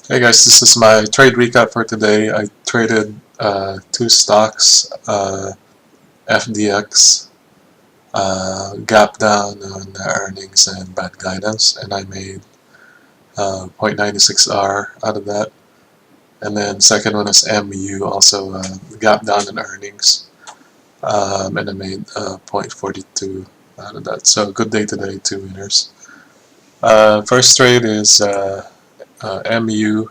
Hey guys, this is my trade recap for today. I traded two stocks, FDX, gap down on earnings and bad guidance, and I made 0.96R out of that. And then second one is MU, also gap down in earnings, and I made 0.42 out of that. So good day today, two winners. First trade is MU.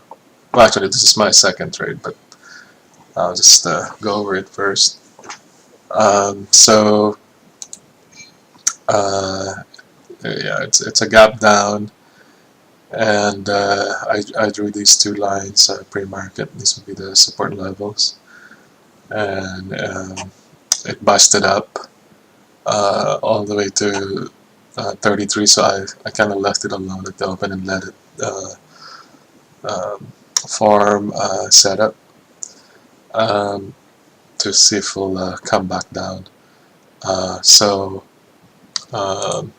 Well, actually, this is my second trade, but I'll just go over it first. So yeah, it's a gap down, and I drew these two lines pre-market. These would be the support levels, and it busted up all the way to 33. So I kind of left it alone at the open and let it um, form setup um, to see if we'll come back down. So um,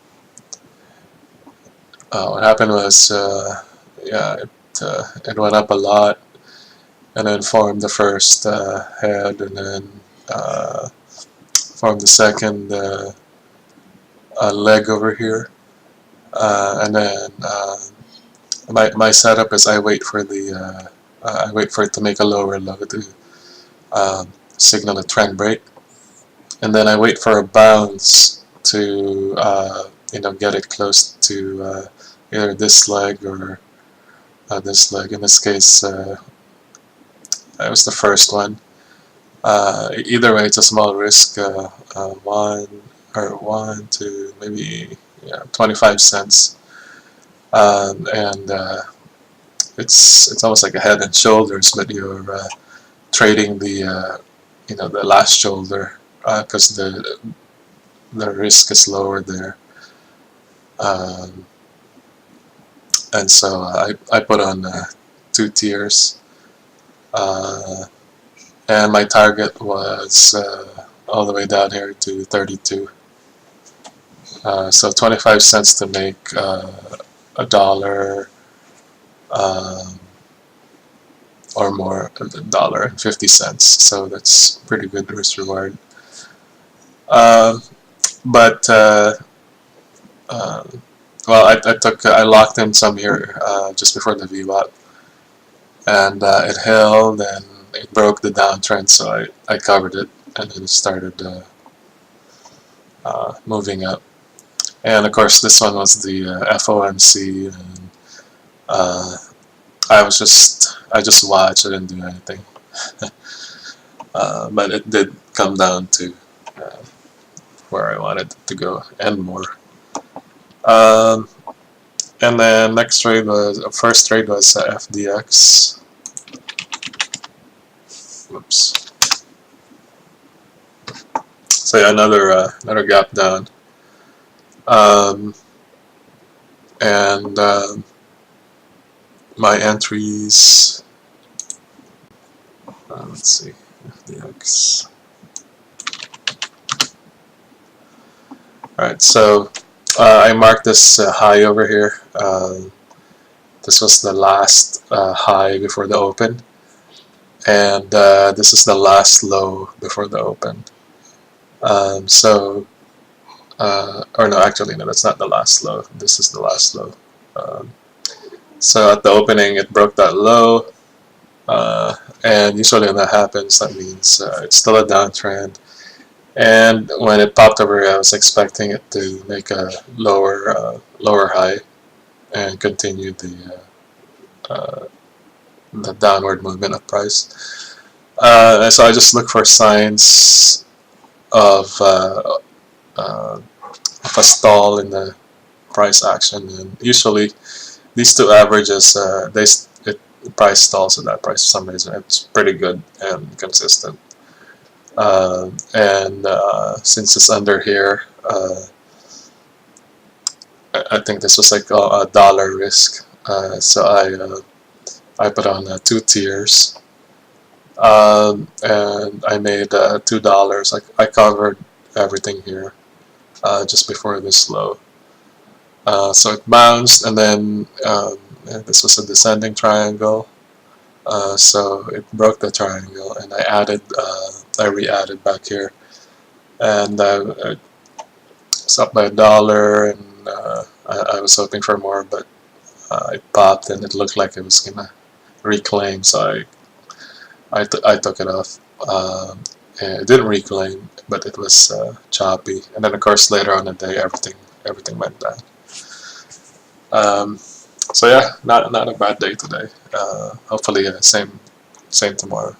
what happened was, yeah, it went up a lot, and then formed the first head, and then formed the second leg over here, and then my setup is I wait for it to make a lower low to signal a trend break, and then I wait for a bounce to get it close to either this leg or this leg. In this case, that was the first one. Either way, it's a small risk. One to maybe 25 cents, and it's almost like a head and shoulders, but you're trading the last shoulder because the risk is lower there. Um, and so I put on two tiers, and my target was all the way down here to 32. So 25 cents to make a dollar or more, $1.50. So that's pretty good risk reward. But well, I locked in some here just before the VWAP, and it held and it broke the downtrend, so I covered it, and then it started moving up. And of course, this one was the FOMC, and I just watched. I didn't do anything, but it did come down to uh, where I wanted it to go and more. Um, and then first trade was FDX. Whoops. So yeah, another gap down. And my entries. Let's see, FDX. All right, so I marked this high over here. This was the last high before the open, and this is the last low before the open. Or no, actually, no, that's not the last low. This is the last low. So at the opening, it broke that low, and usually when that happens, that means it's still a downtrend. And when it popped over, I was expecting it to make a lower high and continue the downward movement of price. And so I just look for signs of a stall in the price action, and usually these two averages, the price stalls at that price for some reason. It's pretty good and consistent. And since it's under here, I think this was like a dollar risk. So I put on two tiers, and I made $2. I covered everything here just before this low. So it bounced, and then this was a descending triangle. So it broke the triangle, and I re-added back here, and it's up by $1, and I was hoping for more, but it popped, and it looked like it was gonna reclaim, so I took it off. And it didn't reclaim, but it was choppy, and then of course later on in the day everything went down. So yeah, not a bad day today. Hopefully, same tomorrow.